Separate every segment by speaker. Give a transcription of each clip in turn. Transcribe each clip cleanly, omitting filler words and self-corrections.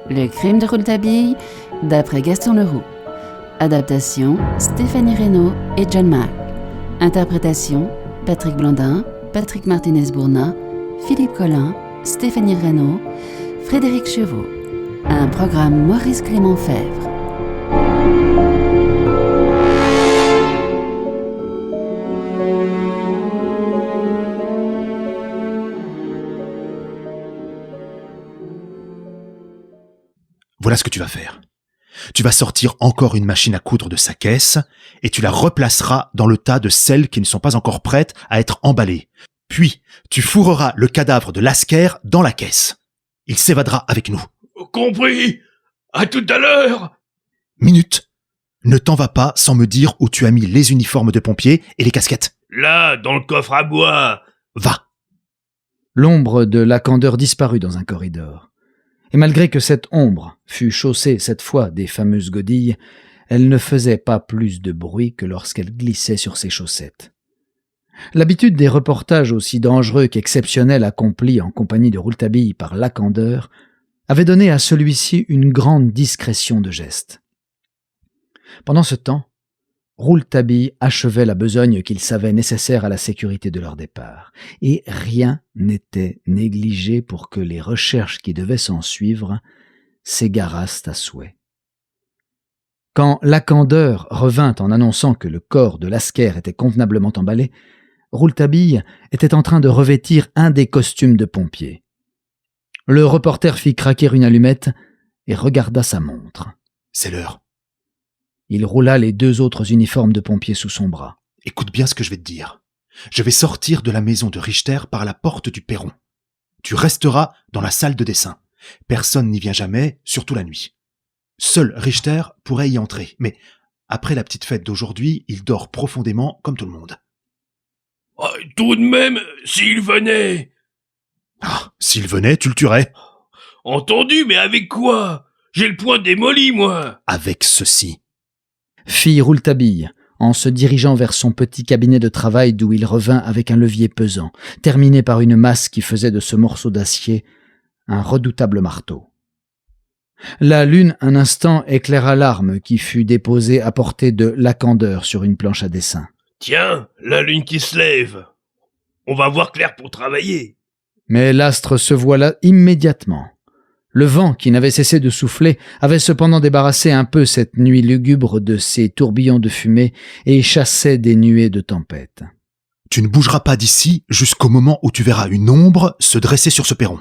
Speaker 1: Le crime de Rouletabille, d'après Gaston Leroux. Adaptation, Stéphanie Reynaud et John Mack. Interprétation, Patrick Blandin, Patrick Martinez-Bourna, Philippe Collin, Stéphanie Reynaud, Frédéric Chevaux. Un programme Maurice Clément Fèvre.
Speaker 2: Voilà ce que tu vas faire. Tu vas sortir encore une machine à coudre de sa caisse et tu la replaceras dans le tas de celles qui ne sont pas encore prêtes à être emballées. Puis, tu fourreras le cadavre de Lasker dans la caisse. Il s'évadera avec nous.
Speaker 3: Compris. À tout à l'heure.
Speaker 2: Minute. Ne t'en vas pas sans me dire où tu as mis les uniformes de pompiers et les casquettes.
Speaker 3: Là, dans le coffre à bois.
Speaker 2: Va.
Speaker 4: L'ombre de Lacandeur disparut dans un corridor. Et malgré que cette ombre fût chaussée cette fois des fameuses godilles, elle ne faisait pas plus de bruit que lorsqu'elle glissait sur ses chaussettes. L'habitude des reportages aussi dangereux qu'exceptionnels accomplis en compagnie de Rouletabille par Lacandeur avait donné à celui-ci une grande discrétion de geste. Pendant ce temps, Rouletabille achevait la besogne qu'il savait nécessaire à la sécurité de leur départ, et rien n'était négligé pour que les recherches qui devaient s'en suivre s'égarassent à souhait. Quand Lacandeur revint en annonçant que le corps de Lasker était convenablement emballé, Rouletabille était en train de revêtir un des costumes de pompier. Le reporter fit craquer une allumette et regarda sa montre.
Speaker 2: C'est l'heure.
Speaker 4: Il roula les 2 autres uniformes de pompier sous son bras.
Speaker 2: Écoute bien ce que je vais te dire. Je vais sortir de la maison de Richter par la porte du perron. Tu resteras dans la salle de dessin. Personne n'y vient jamais, surtout la nuit. Seul Richter pourrait y entrer, mais après la petite fête d'aujourd'hui, il dort profondément comme tout le monde.
Speaker 3: Oh, tout de même, s'il venait.
Speaker 2: Ah, s'il venait, tu le tuerais.
Speaker 3: Entendu, mais avec quoi? J'ai le poing démoli, moi.
Speaker 2: Avec ceci.
Speaker 4: Fit Rouletabille, en se dirigeant vers son petit cabinet de travail d'où il revint avec un levier pesant, terminé par une masse qui faisait de ce morceau d'acier un redoutable marteau. La lune, un instant, éclaira l'arme qui fut déposée à portée de Lacandeur sur une planche à dessin.
Speaker 3: Tiens, la lune qui se lève. On va voir clair pour travailler.
Speaker 4: Mais l'astre se voila immédiatement. Le vent, qui n'avait cessé de souffler, avait cependant débarrassé un peu cette nuit lugubre de ses tourbillons de fumée et chassait des nuées de tempête.
Speaker 2: Tu ne bougeras pas d'ici jusqu'au moment où tu verras une ombre se dresser sur ce perron.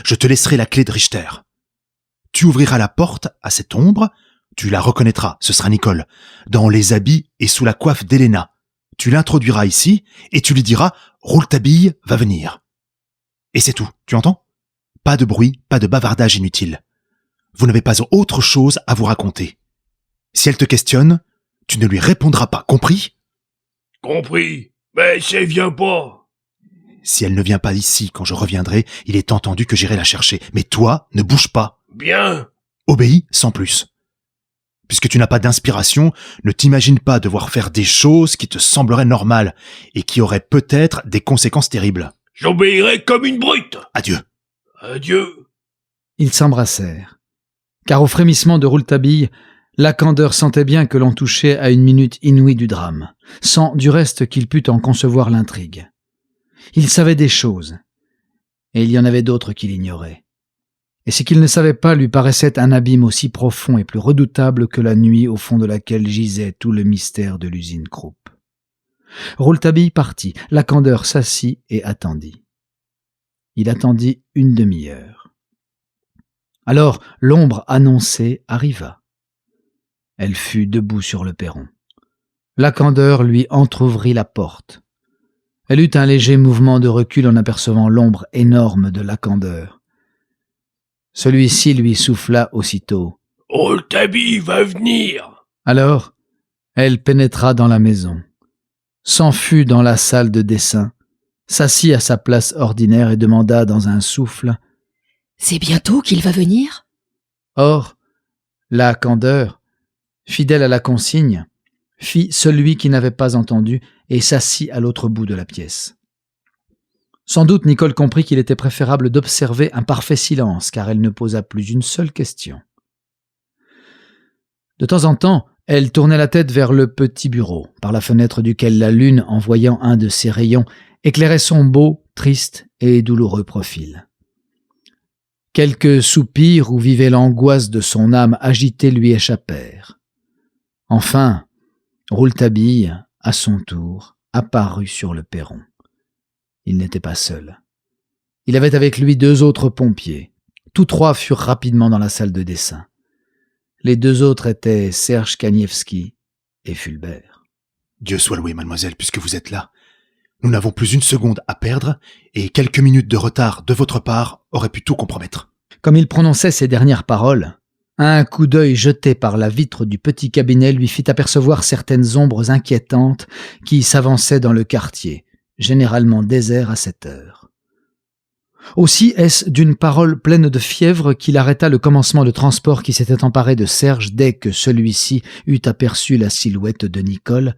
Speaker 2: Je te laisserai la clé de Richter. Tu ouvriras la porte à cette ombre, tu la reconnaîtras, ce sera Nicole, dans les habits et sous la coiffe d'Elena. Tu l'introduiras ici et tu lui diras « Rouletabille va venir ». Et c'est tout, tu entends ? Pas de bruit, pas de bavardage inutile. Vous n'avez pas autre chose à vous raconter. Si elle te questionne, tu ne lui répondras pas, compris ?
Speaker 3: Compris. Mais si elle vient pas.
Speaker 2: Si elle ne vient pas ici quand je reviendrai, il est entendu que j'irai la chercher. Mais toi, ne bouge pas.
Speaker 3: Bien.
Speaker 2: Obéis sans plus. Puisque tu n'as pas d'inspiration, ne t'imagine pas devoir faire des choses qui te sembleraient normales et qui auraient peut-être des conséquences terribles.
Speaker 3: J'obéirai comme une brute.
Speaker 2: Adieu.
Speaker 3: Adieu.
Speaker 4: Ils s'embrassèrent. Car au frémissement de Rouletabille, Lacandeur sentait bien que l'on touchait à une minute inouïe du drame, sans du reste qu'il pût en concevoir l'intrigue. Il savait des choses, et il y en avait d'autres qu'il ignorait. Et ce qu'il ne savait pas lui paraissait un abîme aussi profond et plus redoutable que la nuit au fond de laquelle gisait tout le mystère de l'usine Krupp. Rouletabille partit, Lacandeur s'assit et attendit. Il attendit une demi-heure. Alors l'ombre annoncée arriva. Elle fut debout sur le perron. Lacandeur lui entr'ouvrit la porte. Elle eut un léger mouvement de recul en apercevant l'ombre énorme de Lacandeur. Celui-ci lui souffla aussitôt.
Speaker 3: « Rouletabille va venir !»
Speaker 4: Alors, elle pénétra dans la maison, s'enfuit dans la salle de dessin, s'assit à sa place ordinaire et demanda dans un souffle
Speaker 5: « C'est bientôt qu'il va venir ?»
Speaker 4: Or, Lacandeur, fidèle à la consigne, fit celui qui n'avait pas entendu et s'assit à l'autre bout de la pièce. Sans doute Nicole comprit qu'il était préférable d'observer un parfait silence, car elle ne posa plus une seule question. De temps en temps, elle tournait la tête vers le petit bureau, par la fenêtre duquel la lune, en voyant un de ses rayons, éclairait son beau, triste et douloureux profil. Quelques soupirs où vivait l'angoisse de son âme agitée lui échappèrent. Enfin, Rouletabille, à son tour, apparut sur le perron. Il n'était pas seul. Il avait avec lui 2 autres pompiers. Tous 3 furent rapidement dans la salle de dessin. Les 2 autres étaient Serge Kanievski et Fulbert.
Speaker 2: Dieu soit loué, mademoiselle, puisque vous êtes là. Nous n'avons plus une seconde à perdre, et quelques minutes de retard de votre part auraient pu tout compromettre.
Speaker 4: Comme il prononçait ces dernières paroles, un coup d'œil jeté par la vitre du petit cabinet lui fit apercevoir certaines ombres inquiétantes qui s'avançaient dans le quartier, généralement désert à cette heure. Aussi est-ce d'une parole pleine de fièvre qu'il arrêta le commencement de transport qui s'était emparé de Serge dès que celui-ci eut aperçu la silhouette de Nicole,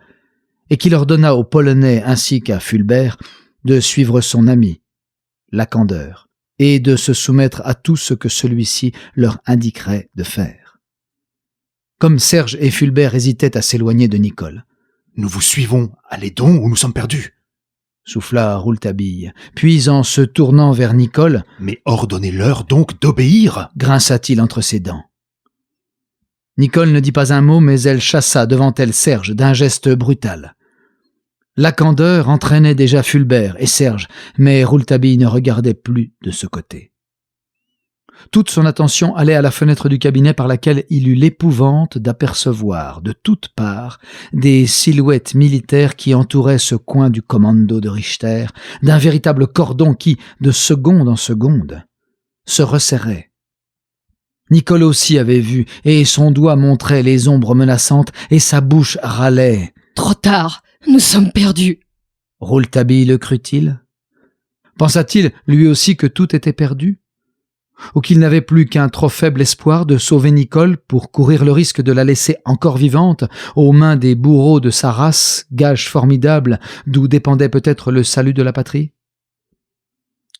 Speaker 4: et qu'il ordonna au Polonais ainsi qu'à Fulbert de suivre son ami, Lacandeur, et de se soumettre à tout ce que celui-ci leur indiquerait de faire. Comme Serge et Fulbert hésitaient à s'éloigner de Nicole.
Speaker 2: « Nous vous suivons, allez donc ou nous sommes perdus !»
Speaker 4: souffla Rouletabille, puis en se tournant vers Nicole,
Speaker 2: « Mais ordonnez-leur donc d'obéir !»
Speaker 4: grinça-t-il entre ses dents. Nicole ne dit pas un mot, mais elle chassa devant elle Serge d'un geste brutal. Lacandeur entraînait déjà Fulbert et Serge, mais Rouletabille ne regardait plus de ce côté. Toute son attention allait à la fenêtre du cabinet par laquelle il eut l'épouvante d'apercevoir, de toutes parts, des silhouettes militaires qui entouraient ce coin du commando de Richter, d'un véritable cordon qui, de seconde en seconde, se resserrait. Nicole aussi avait vu, et son doigt montrait les ombres menaçantes, et sa bouche râlait.
Speaker 5: « Trop tard, nous sommes perdus !»
Speaker 4: Rouletabille le crut-il? Pensa-t-il lui aussi que tout était perdu? Ou qu'il n'avait plus qu'un trop faible espoir de sauver Nicole pour courir le risque de la laisser encore vivante aux mains des bourreaux de sa race, gage formidable d'où dépendait peut-être le salut de la patrie?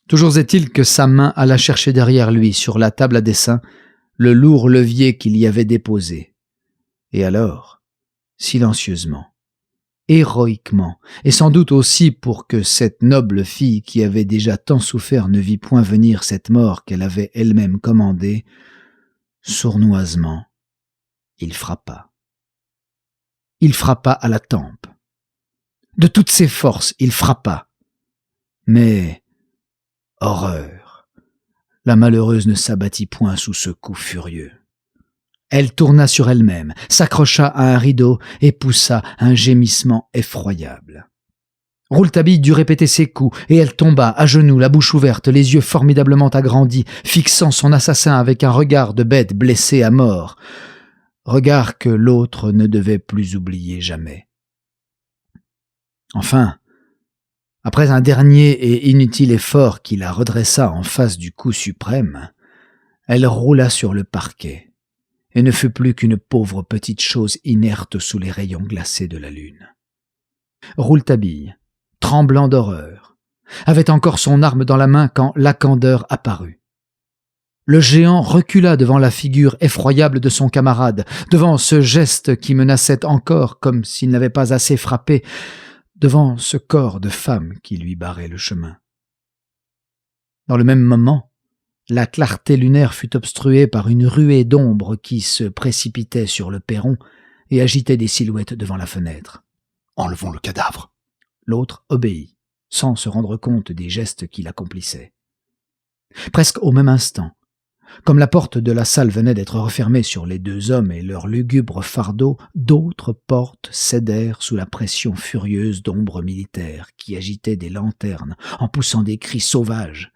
Speaker 4: Toujours est-il que sa main alla chercher derrière lui, sur la table à dessin, le lourd levier qu'il y avait déposé. Et alors, silencieusement, héroïquement, et sans doute aussi pour que cette noble fille qui avait déjà tant souffert ne vît point venir cette mort qu'elle avait elle-même commandée, sournoisement, il frappa. Il frappa à la tempe. De toutes ses forces, il frappa. Mais, horreur, la malheureuse ne s'abattit point sous ce coup furieux. Elle tourna sur elle-même, s'accrocha à un rideau et poussa un gémissement effroyable. Rouletabille dut répéter ses coups, et elle tomba, à genoux, la bouche ouverte, les yeux formidablement agrandis, fixant son assassin avec un regard de bête blessée à mort, regard que l'autre ne devait plus oublier jamais. Enfin, après un dernier et inutile effort qui la redressa en face du coup suprême, elle roula sur le parquet, et ne fut plus qu'une pauvre petite chose inerte sous les rayons glacés de la lune. Rouletabille, tremblant d'horreur, avait encore son arme dans la main quand Lacandeur apparut. Le géant recula devant la figure effroyable de son camarade, devant ce geste qui menaçait encore, comme s'il n'avait pas assez frappé, devant ce corps de femme qui lui barrait le chemin. Dans le même moment, la clarté lunaire fut obstruée par une ruée d'ombre qui se précipitait sur le perron et agitait des silhouettes devant la fenêtre.
Speaker 2: « Enlevons le cadavre !»
Speaker 4: L'autre obéit, sans se rendre compte des gestes qu'il accomplissait. Presque au même instant, comme la porte de la salle venait d'être refermée sur les 2 hommes et leur lugubre fardeau, d'autres portes cédèrent sous la pression furieuse d'ombres militaires qui agitaient des lanternes en poussant des cris sauvages.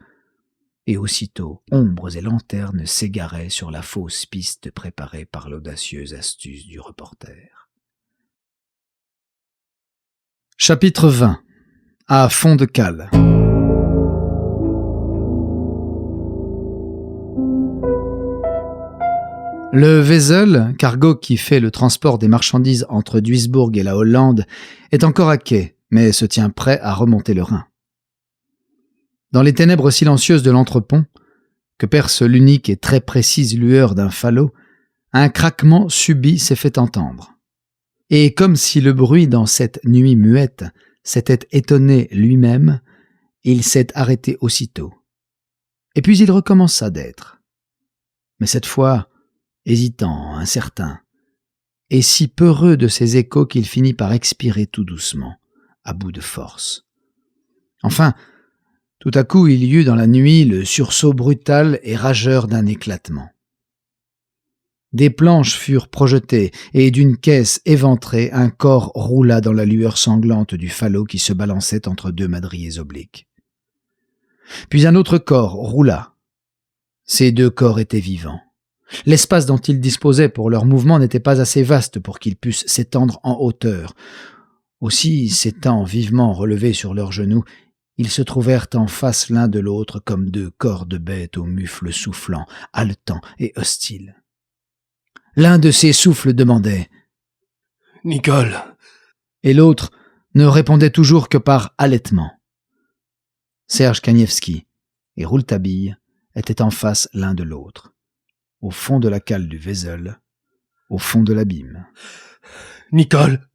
Speaker 4: Et aussitôt, ombres et lanternes s'égaraient sur la fausse piste préparée par l'audacieuse astuce du reporter. Chapitre 20. À fond de cale. Le Wesel, cargo qui fait le transport des marchandises entre Duisbourg et la Hollande, est encore à quai, mais se tient prêt à remonter le Rhin. Dans les ténèbres silencieuses de l'entrepont, que perce l'unique et très précise lueur d'un falot, un craquement subit s'est fait entendre. Et comme si le bruit dans cette nuit muette s'était étonné lui-même, il s'est arrêté aussitôt. Et puis il recommença d'être. Mais cette fois, hésitant, incertain, et si peureux de ses échos qu'il finit par expirer tout doucement, à bout de force. Enfin, tout à coup il y eut dans la nuit le sursaut brutal et rageur d'un éclatement. Des planches furent projetées, et d'une caisse éventrée, un corps roula dans la lueur sanglante du falot qui se balançait entre deux madriers obliques. Puis un autre corps roula. Ces deux corps étaient vivants. L'espace dont ils disposaient pour leur mouvement n'était pas assez vaste pour qu'ils pussent s'étendre en hauteur. Aussi, s'étant vivement relevés sur leurs genoux, ils se trouvèrent en face l'un de l'autre comme deux corps de bêtes aux mufles soufflants, haletants et hostiles. L'un de ces souffles demandait
Speaker 3: « Nicole !»
Speaker 4: et l'autre ne répondait toujours que par halètement. Serge Kanievski et Rouletabille étaient en face l'un de l'autre, au fond de la cale du Vézel, au fond de l'abîme.
Speaker 3: « Nicole !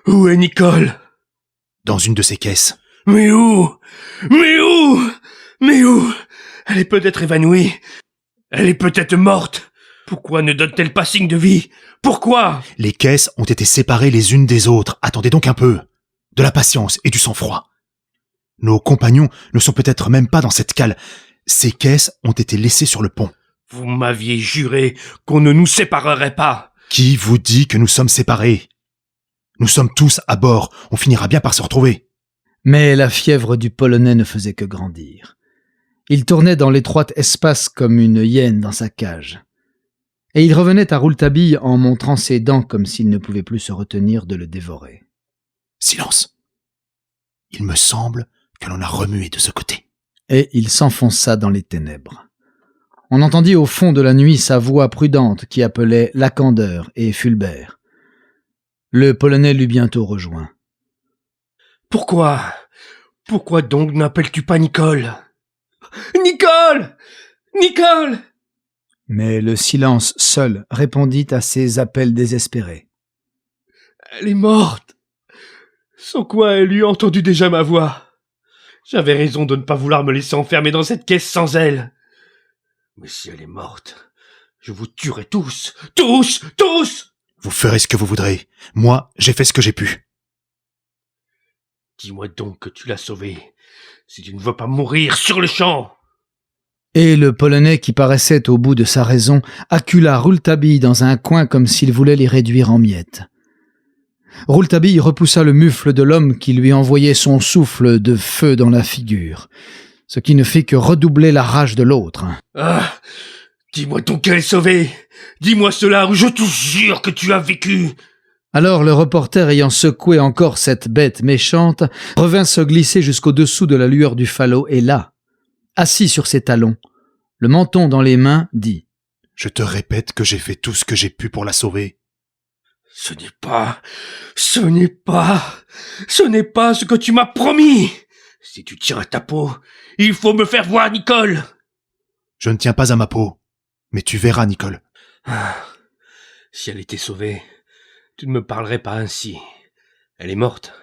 Speaker 3: Où est Nicole ?»
Speaker 2: Dans une de ces caisses.
Speaker 3: « Mais où ? Mais où ? Mais où ? Elle est peut-être évanouie. Elle est peut-être morte. Pourquoi ne donne-t-elle pas signe de vie ? Pourquoi ?
Speaker 2: Les caisses ont été séparées les unes des autres. Attendez donc un peu. De la patience et du sang-froid. Nos compagnons ne sont peut-être même pas dans cette cale. Ces caisses ont été laissées sur le pont.
Speaker 3: Vous m'aviez juré qu'on ne nous séparerait pas.
Speaker 2: Qui vous dit que nous sommes séparés ? Nous sommes tous à bord. On finira bien par se retrouver.
Speaker 4: Mais la fièvre du Polonais ne faisait que grandir. Il tournait dans l'étroit espace comme une hyène dans sa cage. Et il revenait à Rouletabille en montrant ses dents comme s'il ne pouvait plus se retenir de le dévorer.
Speaker 2: Silence. Il me semble que l'on a remué de ce côté.
Speaker 4: Et il s'enfonça dans les ténèbres. On entendit au fond de la nuit sa voix prudente qui appelait Lacandeur et Fulbert. Le Polonais l'eut bientôt rejoint.
Speaker 3: « Pourquoi donc n'appelles-tu pas Nicole ? Nicole ! Nicole !»
Speaker 4: Mais le silence seul répondit à ces appels désespérés.
Speaker 3: « Elle est morte. Sans quoi elle eût entendu déjà ma voix. J'avais raison de ne pas vouloir me laisser enfermer dans cette caisse sans elle. Mais si elle est morte, je vous tuerai tous. Tous ! Tous !
Speaker 2: Vous ferez ce que vous voudrez. Moi, j'ai fait ce que j'ai pu.
Speaker 3: Dis-moi donc que tu l'as sauvée, si tu ne veux pas mourir sur le champ. »
Speaker 4: Et le Polonais, qui paraissait au bout de sa raison, accula Rouletabille dans un coin comme s'il voulait les réduire en miettes. Rouletabille repoussa le mufle de l'homme qui lui envoyait son souffle de feu dans la figure, ce qui ne fit que redoubler la rage de l'autre.
Speaker 3: « Ah ! Dis-moi donc qu'elle est sauvée. Dis-moi cela ou je te jure que tu as vécu. »
Speaker 4: Alors le reporter, ayant secoué encore cette bête méchante, revint se glisser jusqu'au-dessous de la lueur du falot et là, assis sur ses talons, le menton dans les mains, dit «
Speaker 2: Je te répète que j'ai fait tout ce que j'ai pu pour la sauver. »
Speaker 3: Ce n'est pas ce que tu m'as promis. Si tu tiens à ta peau, il faut me faire voir Nicole.
Speaker 2: Je ne tiens pas à ma peau, mais tu verras, Nicole.
Speaker 3: Ah, si elle était sauvée, tu ne me parlerais pas ainsi. Elle est morte.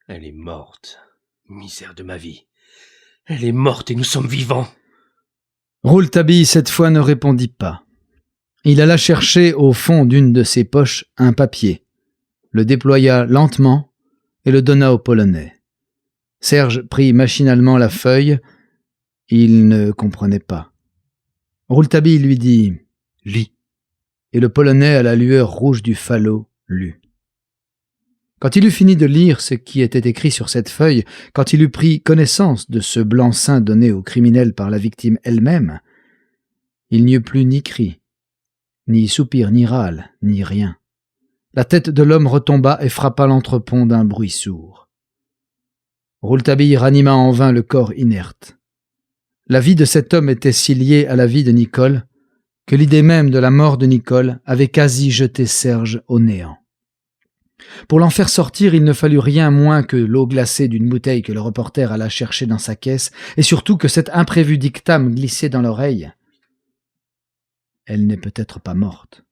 Speaker 3: Elle est morte. Misère de ma vie. Elle est morte et nous sommes vivants. »
Speaker 4: Rouletabille, cette fois, ne répondit pas. Il alla chercher au fond d'une de ses poches un papier, le déploya lentement et le donna au Polonais. Serge prit machinalement la feuille. Il ne comprenait pas. Rouletabille lui dit « Lis ». Et le Polonais, à la lueur rouge du falot, lut. Quand il eut fini de lire ce qui était écrit sur cette feuille, quand il eut pris connaissance de ce blanc-seing donné au criminel par la victime elle-même, il n'y eut plus ni cri, ni soupir, ni râle, ni rien. La tête de l'homme retomba et frappa l'entrepont d'un bruit sourd. Rouletabille ranima en vain le corps inerte. La vie de cet homme était si liée à la vie de Nicole que l'idée même de la mort de Nicole avait quasi jeté Serge au néant. Pour l'en faire sortir, il ne fallut rien moins que l'eau glacée d'une bouteille que le reporter alla chercher dans sa caisse, et surtout que cet imprévu dictame glissé dans l'oreille. Elle n'est peut-être pas morte.